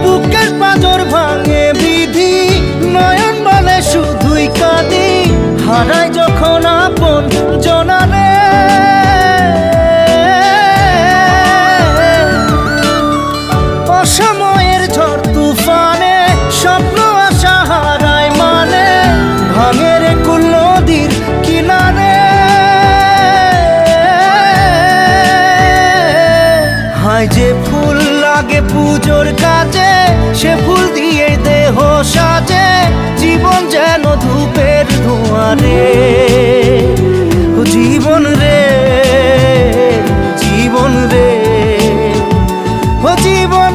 বুকের পাঁজর ভাঙে বিধি, নয়ন বলে শুধুই কাঁদি, হারাই যখন আপন জনারে। অসময়ের ঝড় তুফানে স্বপ্ন আশা হারায় মানে, ভাঙে রে কুল নদীর কিনারে। হায় যে ফুল লাগে পুজোর কাজে, সে ফুল দিয়ে দেহ সাজে, জীবন যেন ধূপের ধোঁয়ারে। জীবন রে, জীবন রে, ও জীবন